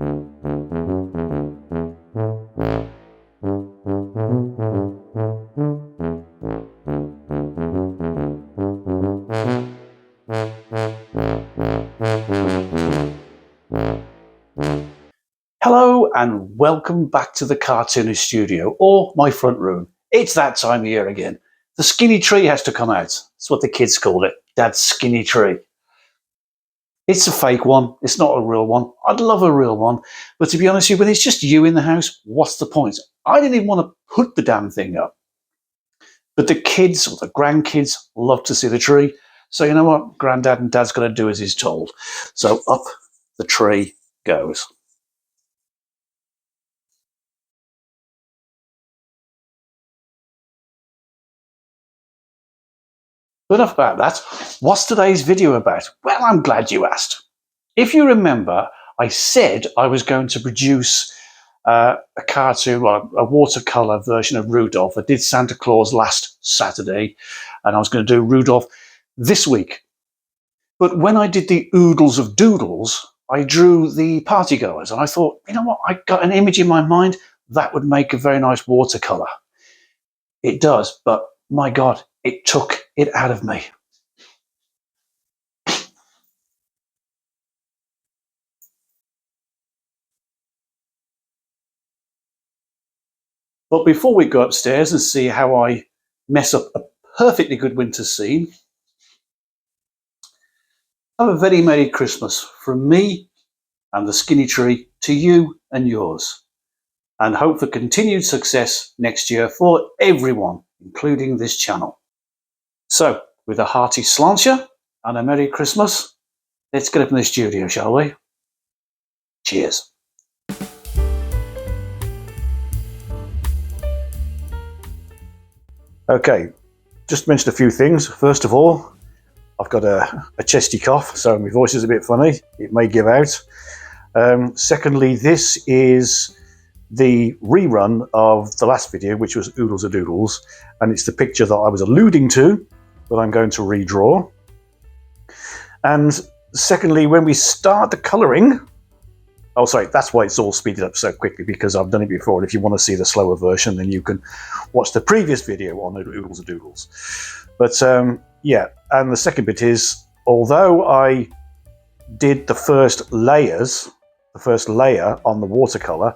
Hello and welcome back to the cartoonist studio, or my front room. It's that time of year again. The skinny tree has to come out. That's what the kids called it, Dad's skinny tree. It's a fake one, it's not a real one. I'd love a real one, but to be honest with you, when it's just you in the house, what's the point? I didn't even want to put the damn thing up. But the kids, or the grandkids, love to see the tree. So you know what? Granddad and Dad's got to do as he's told. So up the tree goes. But enough about that. What's today's video about? Well, I'm glad you asked. If you remember, I said I was going to produce a cartoon, well, a watercolour version of Rudolph. I did Santa Claus last Saturday, and I was going to do Rudolph this week. But when I did the Oodles of Doodles, I drew the partygoers, and I thought, you know what, I got an image in my mind that would make a very nice watercolour. It does, but my God, it took it out of me. But before we go upstairs and see how I mess up a perfectly good winter scene, have a very Merry Christmas from me and the skinny tree to you and yours. And hope for continued success next year for everyone, including this channel. So, with a hearty sláinte and a Merry Christmas, let's get up in the studio, shall we? Cheers. Okay, just to mention a few things. First of all, I've got a chesty cough, so my voice is a bit funny. It may give out. Secondly, this is the rerun of the last video, which was Oodles of Doodles, and it's the picture that I was alluding to that I'm going to redraw. And secondly, when we start the colouring, oh sorry, that's why it's all speeded up so quickly, because I've done it before, and if you want to see the slower version, then you can watch the previous video on Oodles of Doodles. But yeah, and the second bit is, although I did the first layer on the watercolour,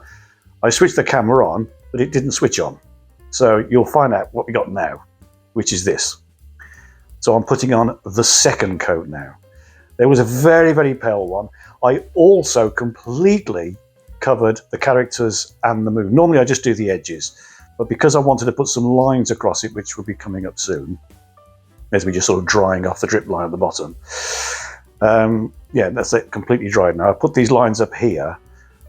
I switched the camera on, but it didn't switch on. So you'll find out what we got now, which is this. So I'm putting on the second coat now. There was a very, very pale one. I also completely covered the characters and the moon. Normally I just do the edges, but because I wanted to put some lines across it, which will be coming up soon, as we're just sort of drying off the drip line at the bottom. Yeah, that's it, completely dried now. I put these lines up here.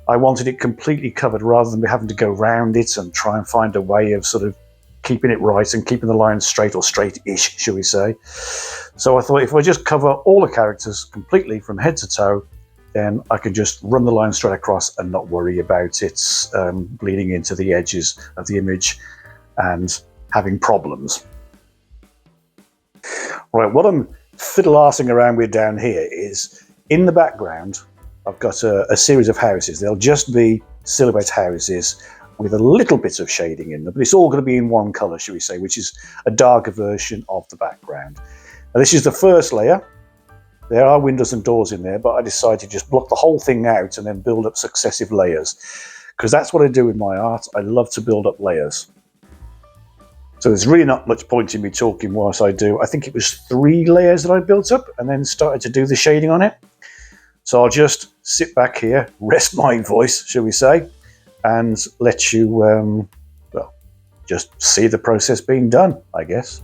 I wanted it completely covered rather than having to go round it and try and find a way of sort of keeping it right and keeping the lines straight, or straight-ish, shall we say. So I thought if I just cover all the characters completely from head to toe, then I can just run the line straight across and not worry about it bleeding into the edges of the image and having problems. Right, what I'm fiddle-arsing around with down here is, in the background, I've got a series of houses. They'll just be silhouette houses with a little bit of shading in them, but it's all going to be in one colour, shall we say, which is a darker version of the background. Now, this is the first layer. There are windows and doors in there, but I decided to just block the whole thing out and then build up successive layers, because that's what I do with my art. I love to build up layers. So there's really not much point in me talking whilst I do. I think it was 3 layers that I built up and then started to do the shading on it. So I'll just sit back here, rest my voice, shall we say, and let you, well, just see the process being done, I guess.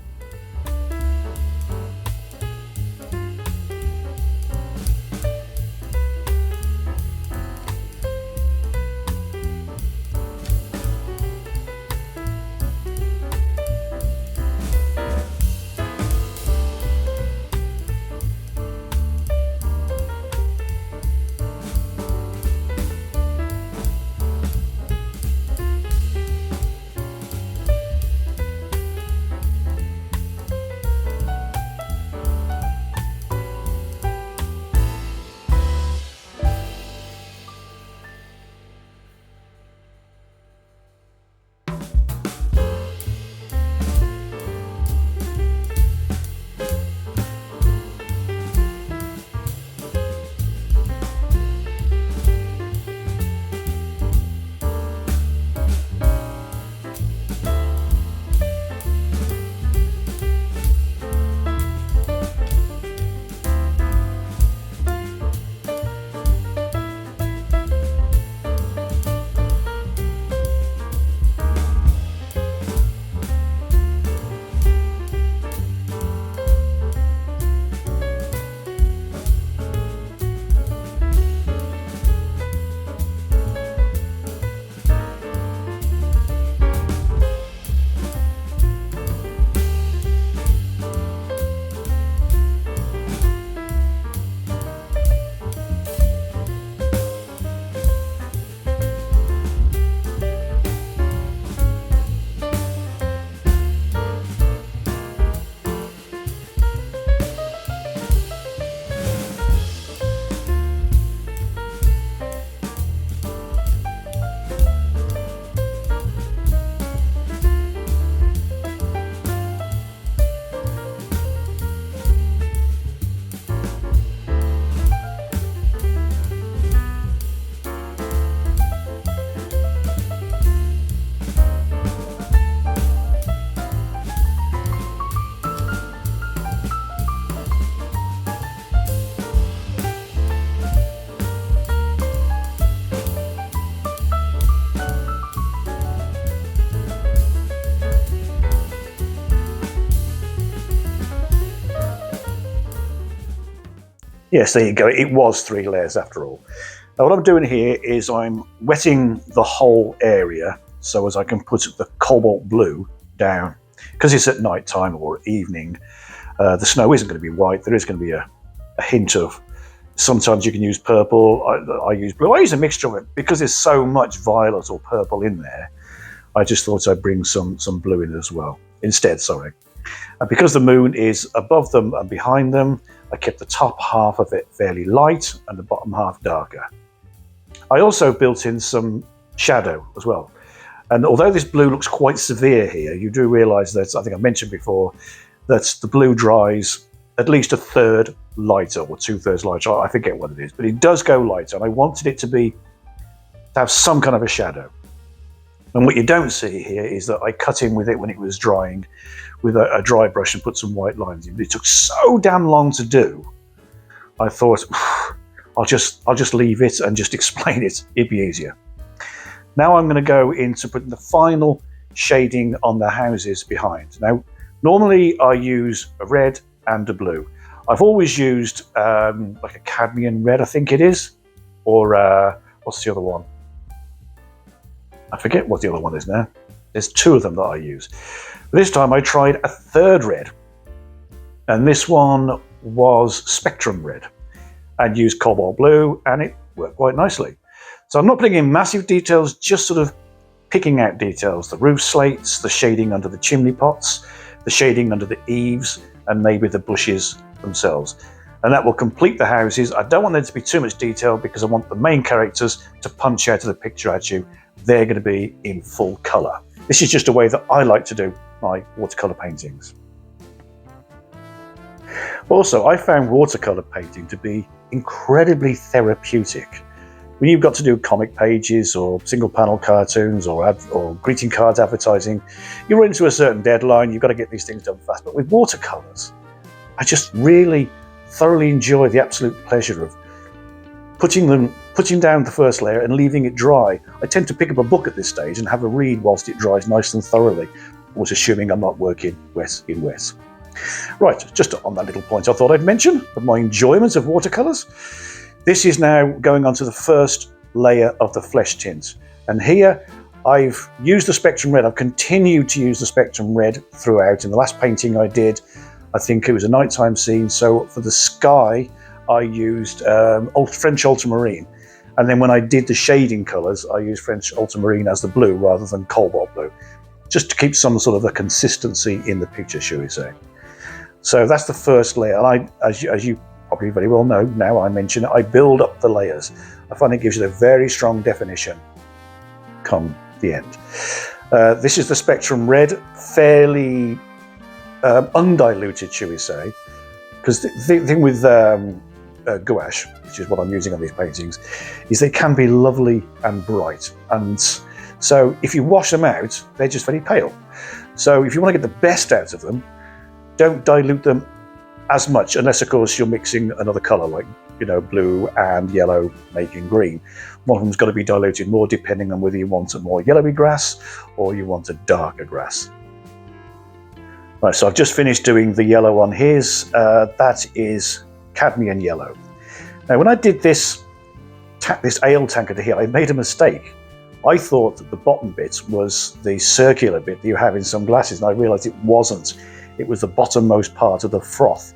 Yes, there you go. It was 3 layers after all. Now what I'm doing here is I'm wetting the whole area so as I can put the cobalt blue down. Because it's at night time or evening, the snow isn't going to be white. There is going to be a hint of, sometimes you can use purple. I use blue. I use a mixture of it because there's so much violet or purple in there. I just thought I'd bring some blue in as well. Instead, sorry. And because the moon is above them and behind them, I kept the top half of it fairly light and the bottom half darker. I also built in some shadow as well. And although this blue looks quite severe here, you do realise that, I think I mentioned before, that the blue dries at least a third lighter or 2/3 lighter. I forget what it is, but it does go lighter. And I wanted it to have some kind of a shadow. And what you don't see here is that I cut in with it when it was drying with a dry brush and put some white lines in. But it took so damn long to do. I thought, I'll just leave it and just explain it. It'd be easier. Now I'm going to go into putting the final shading on the houses behind. Now, normally I use a red and a blue. I've always used like a cadmium red, I think it is, or what's the other one? I forget what the other one is now. There's 2 of them that I use. But this time I tried a 3rd red, and this one was spectrum red, and used cobalt blue, and it worked quite nicely. So I'm not putting in massive details, just sort of picking out details. The roof slates, the shading under the chimney pots, the shading under the eaves, and maybe the bushes themselves. And that will complete the houses. I don't want there to be too much detail because I want the main characters to punch out of the picture at you. They're going to be in full colour. This is just a way that I like to do my watercolour paintings. Also, I found watercolour painting to be incredibly therapeutic. When you've got to do comic pages or single panel cartoons or greeting cards advertising, you run into a certain deadline, you've got to get these things done fast. But with watercolours, I just really thoroughly enjoy the absolute pleasure of putting down the first layer and leaving it dry. I tend to pick up a book at this stage and have a read whilst it dries nice and thoroughly, always assuming I'm not working wet in wet. Right, just on that little point I thought I'd mention of my enjoyment of watercolours. This is now going on to the first layer of the flesh tint. And here I've used the spectrum red. I've continued to use the spectrum red throughout. In the last painting I did, I think it was a nighttime scene. So for the sky, I used French ultramarine. And then when I did the shading colours, I used French ultramarine as the blue rather than cobalt blue, just to keep some sort of a consistency in the picture, shall we say. So that's the first layer. And as you probably very well know, now I mention it, I build up the layers. I find it gives you a very strong definition come the end. This is the spectrum red, fairly undiluted, shall we say, because the thing with gouache, which is what I'm using on these paintings, is they can be lovely and bright, and so if you wash them out, they're just very pale. So if you want to get the best out of them, don't dilute them as much, unless of course you're mixing another colour, like, you know, blue and yellow making green. One of them's got to be diluted more depending on whether you want a more yellowy grass or you want a darker grass. Right, so I've just finished doing the yellow on his. That is cadmium yellow. Now, when I did this ale tanker to here, I made a mistake. I thought that the bottom bit was the circular bit that you have in some glasses, and I realised it wasn't. It was the bottommost part of the froth.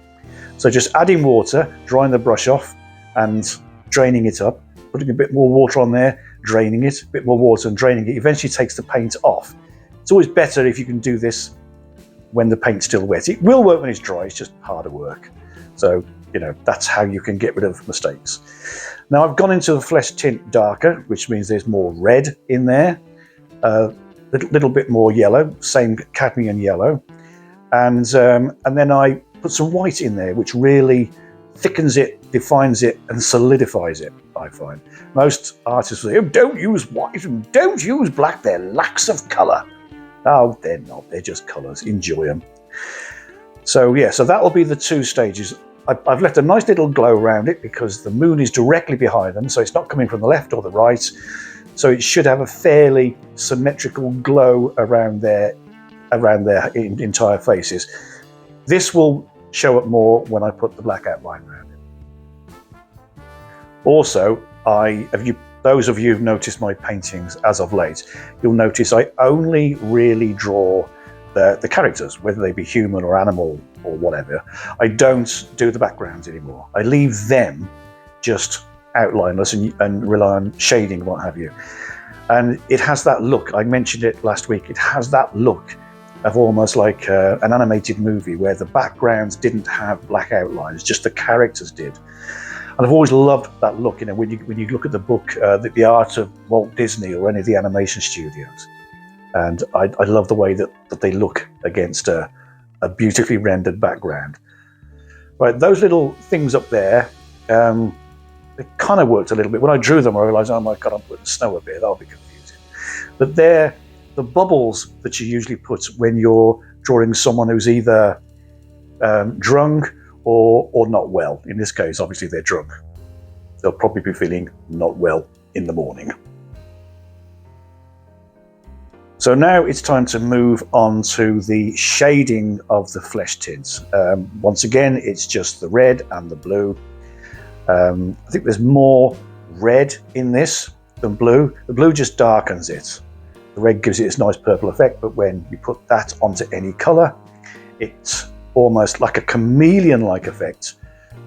So just adding water, drying the brush off and draining it up, putting a bit more water on there, draining it, a bit more water and draining it, eventually takes the paint off. It's always better if you can do this when the paint's still wet. It will work when it's dry, it's just harder work. So, you know, that's how you can get rid of mistakes. Now I've gone into the flesh tint darker, which means there's more red in there, a little bit more yellow, same cadmium yellow. And then I put some white in there, which really thickens it, defines it, and solidifies it, I find. Most artists will say, oh, don't use white and don't use black, they're lacks of colour. Oh, they're not, they're just colours, enjoy them. So yeah, so that'll be the 2 stages. I've left a nice little glow around it because the moon is directly behind them, so it's not coming from the left or the right. So it should have a fairly symmetrical glow around their entire faces. This will show up more when I put the black outline around it. Also, those of you who've noticed my paintings as of late, you'll notice I only really draw the characters, whether they be human or animal or whatever. I don't do the backgrounds anymore. I leave them just outlineless and rely on shading and what have you. And it has that look, I mentioned it last week, it has that look of almost like an animated movie where the backgrounds didn't have black outlines, just the characters did. And I've always loved that look, you know, when you look at the book, the art of Walt Disney or any of the animation studios. And I love the way that they look against a beautifully rendered background. Right, those little things up there, they kind of worked a little bit. When I drew them, I realized, oh my God, I'm putting snow up here, that'll be confusing. But they're the bubbles that you usually put when you're drawing someone who's either drunk or not well. In this case, obviously they're drunk. They'll probably be feeling not well in the morning. So now it's time to move on to the shading of the flesh tints. Once again, it's just the red and the blue. I think there's more red in this than blue. The blue just darkens it. The red gives it this nice purple effect, but when you put that onto any color, it's almost like a chameleon-like effect,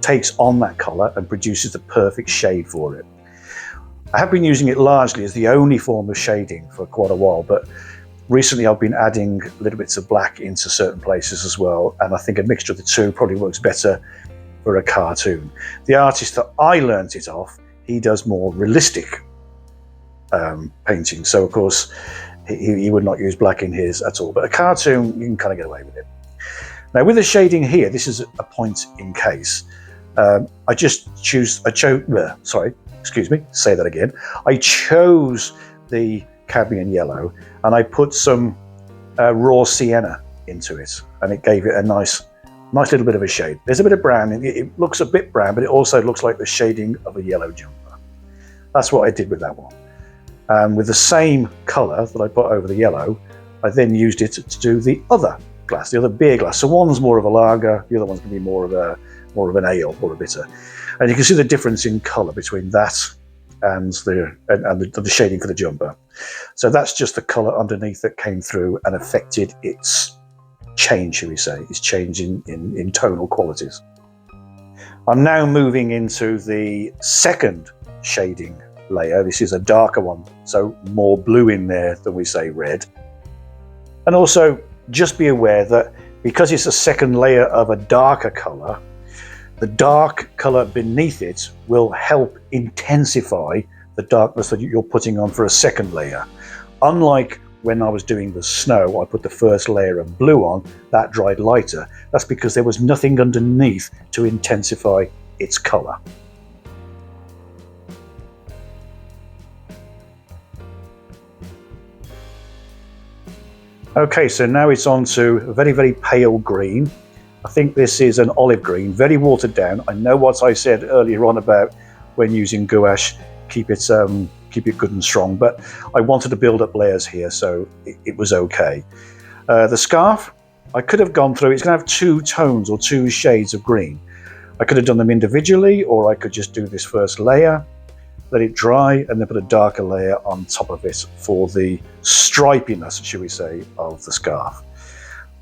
takes on that color and produces the perfect shade for it. I have been using it largely as the only form of shading for quite a while, but recently I've been adding little bits of black into certain places as well, and I think a mixture of the two probably works better for a cartoon. The artist that I learnt it off, he does more realistic painting, so of course he would not use black in his at all, but a cartoon you can kind of get away with it. Now with the shading here, this is a point in case. I chose the cadmium yellow and I put some raw sienna into it, and it gave it a nice little bit of a shade. There's a bit of brown, and it looks a bit brown, but it also looks like the shading of a yellow jumper. That's what I did with that one. And with the same color that I put over the yellow, I then used it to do the other glass, the other beer glass. So one's more of a lager, the other one's going to be more of an ale or a bitter. And you can see the difference in color between that and the shading for the jumper. So that's just the color underneath that came through and affected its change, shall we say, its change in tonal qualities. I'm now moving into the second shading layer. This is a darker one, so more blue in there than we say red. And also just be aware that because it's a second layer of a darker color, the dark color beneath it will help intensify the darkness that you're putting on for a second layer. Unlike when I was doing the snow, I put the first layer of blue on, that dried lighter. That's because there was nothing underneath to intensify its color. Okay, so now it's on to a very, very pale green. I think this is an olive green, very watered down. I know what I said earlier on about when using gouache, keep it good and strong, but I wanted to build up layers here, so it was okay. The scarf, I could have gone through, it's going to have two tones or two shades of green. I could have done them individually, or I could just do this first layer, let it dry, and then put a darker layer on top of it for the stripiness, shall we say, of the scarf.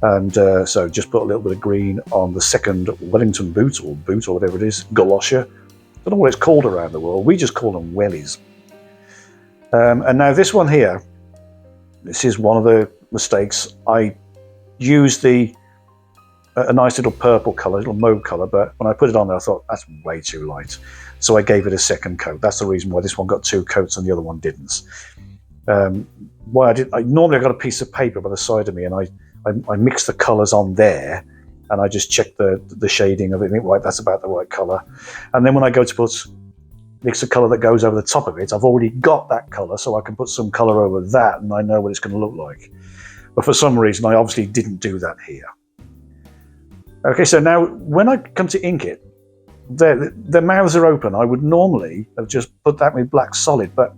And so just put a little bit of green on the second Wellington boot or whatever it is, Gouache. I don't know what it's called around the world. We just call them wellies. And now this one here, this is one of the mistakes. I used a nice little purple colour, little mauve colour, but when I put it on there, I thought that's way too light. So I gave it a second coat. That's the reason why this one got two coats and the other one didn't. Normally I got a piece of paper by the side of me, and I mix the colours on there, and I just check the shading of it, and think, right, that's about the right colour. And then when I go to mix the colour that goes over the top of it, I've already got that colour, so I can put some colour over that, and I know what it's going to look like. But for some reason, I obviously didn't do that here. Okay, so now when I come to ink it, the mouths are open. I would normally have just put that with black solid, but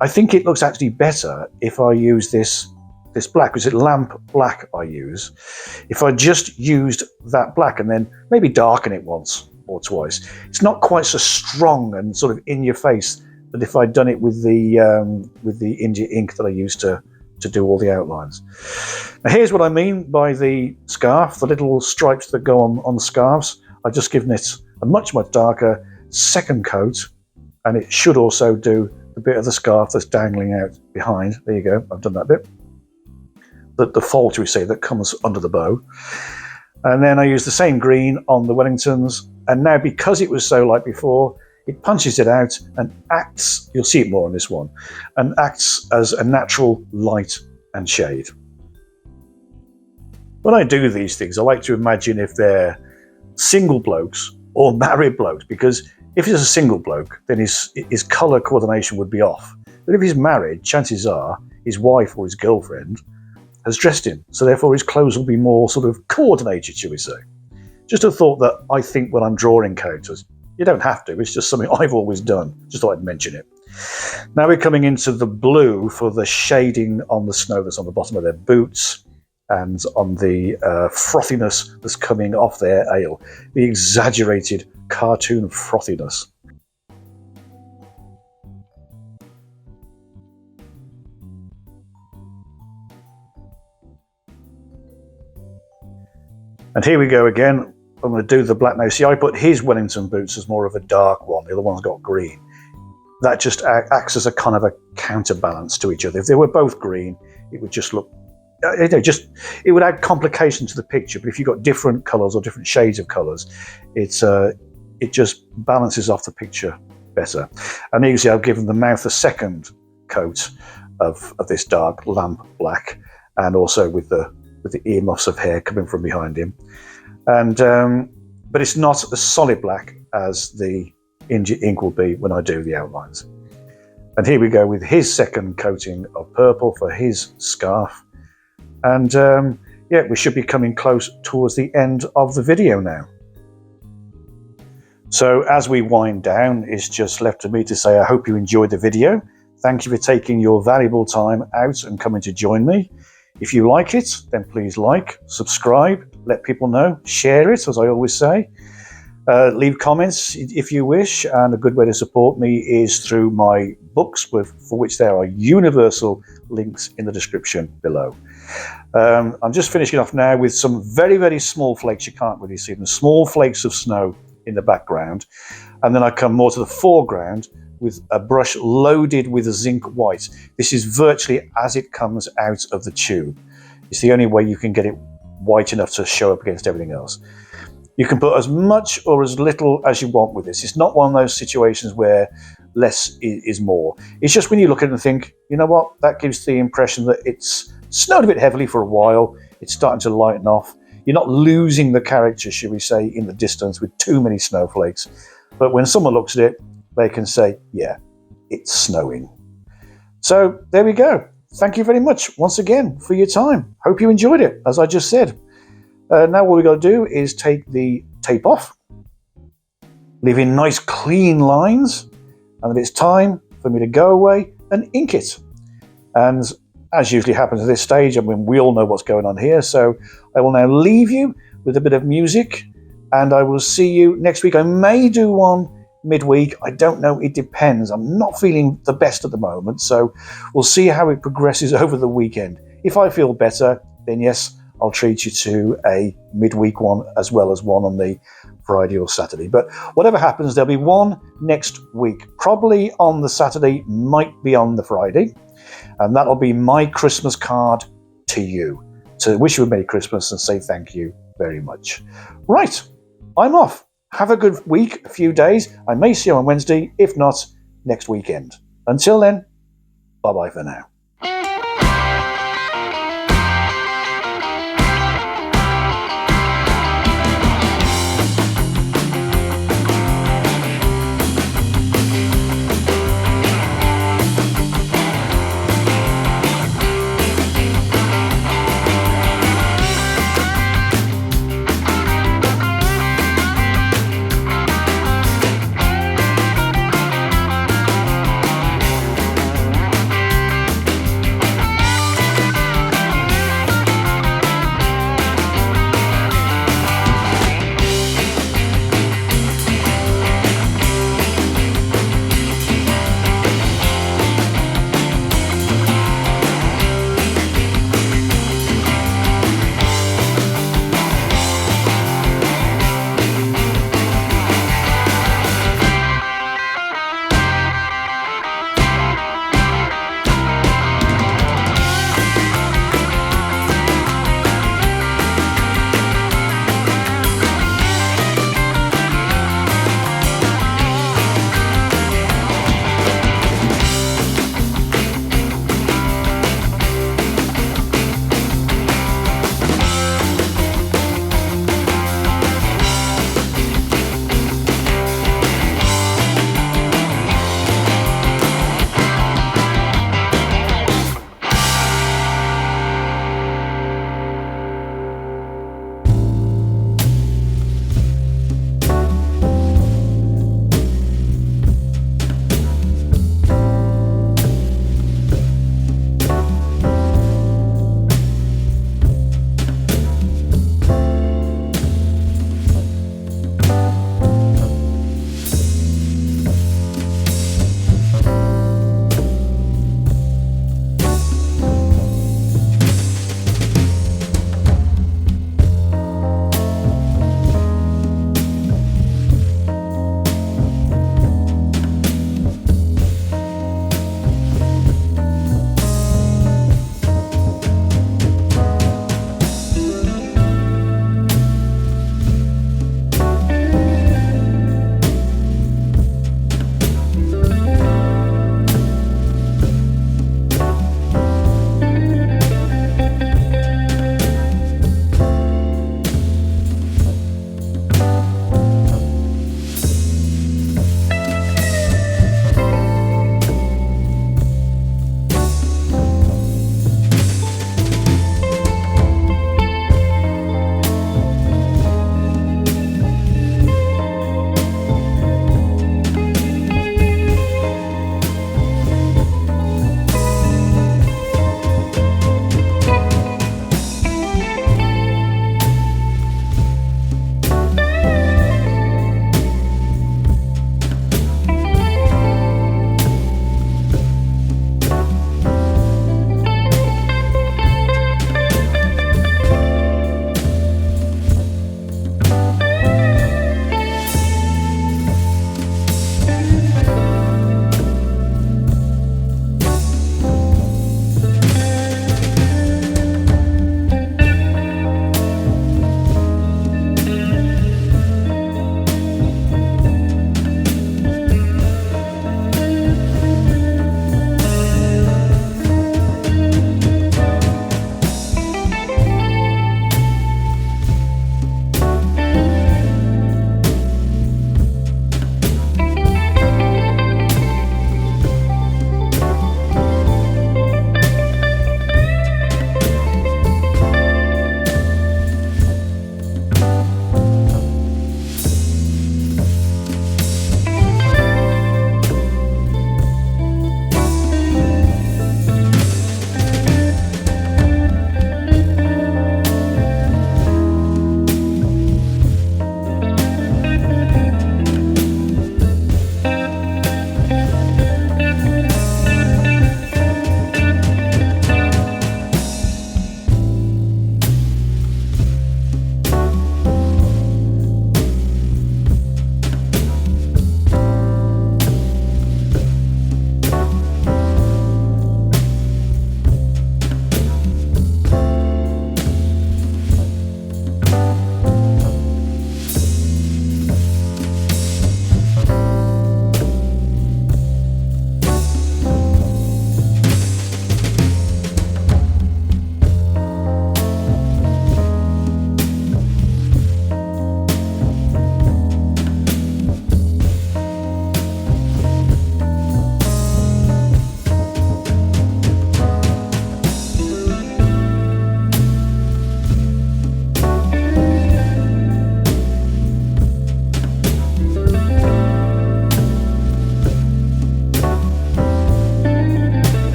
I think it looks actually better if I use this black, because it's lamp black I use. If I just used that black and then maybe darken it once, or twice. It's not quite so strong and sort of in your face that if I'd done it with the India ink that I used to do all the outlines. Now here's what I mean by the scarf, the little stripes that go on the scarves. I've just given it a much darker second coat, and it should also do the bit of the scarf that's dangling out behind. There you go, I've done that bit. The fold, we say, that comes under the bow. And then I use the same green on the Wellingtons, and now because it was so light before, it punches it out and acts, you'll see it more on this one, and acts as a natural light and shade. When I do these things, I like to imagine if they're single blokes or married blokes, because if he's a single bloke, then his colour coordination would be off. But if he's married, chances are his wife or his girlfriend has dressed him, so therefore his clothes will be more sort of coordinated, shall we say. Just a thought that I think when I'm drawing characters. You don't have to, it's just something I've always done. Just thought I'd mention it. Now we're coming into the blue for the shading on the snow that's on the bottom of their boots and on the frothiness that's coming off their ale. The exaggerated cartoon frothiness. And here we go again. I'm going to do the black now. See, I put his Wellington boots as more of a dark one. The other one's got green. That just acts as a kind of a counterbalance to each other. If they were both green, it would just look, it would add complication to the picture. But if you've got different colours or different shades of colours, it just balances off the picture better. And you can see I've given the mouth a second coat of this dark lamp black, and also with the earmuffs of hair coming from behind him. And but it's not as solid black as the India ink will be when I do the outlines. And here we go with his second coating of purple for his scarf. And yeah, we should be coming close towards the end of the video now. So as we wind down, it's just left to me to say I hope you enjoyed the video. Thank you for taking your valuable time out and coming to join me. If you like it, then please like, subscribe, let people know, share it, as I always say. Leave comments if you wish, and a good way to support me is through my books, for which there are universal links in the description below. I'm just finishing off now with some very small flakes. You can't really see them, small flakes of snow in the background. And then I come more to the foreground with a brush loaded with zinc white. This is virtually as it comes out of the tube. It's the only way you can get it white enough to show up against everything else. You can put as much or as little as you want with this. It's not one of those situations where less is more. It's just when you look at it and think, you know what, that gives the impression that it's snowed a bit heavily for a while, it's starting to lighten off. You're not losing the character, should we say, in the distance with too many snowflakes. But when someone looks at it, they can say, yeah, it's snowing. So there we go. Thank you very much once again for your time. Hope you enjoyed it, as I just said. Now what we've got to do is take the tape off, leaving nice clean lines, and then it's time for me to go away and ink it. And as usually happens at this stage, I mean, we all know what's going on here, so I will now leave you with a bit of music, and I will see you next week. I may do one midweek, I don't know, it depends. I'm not feeling the best at the moment, so we'll see how it progresses over the weekend. If I feel better, then yes, I'll treat you to a midweek one as well as one on the Friday or Saturday. But whatever happens, there'll be one next week, probably on the Saturday, might be on the Friday, and that'll be my Christmas card to you, to wish you a Merry Christmas and say thank you very much. Right, I'm off. Have a good week, a few days. I may see you on Wednesday, if not, next weekend. Until then, bye-bye for now.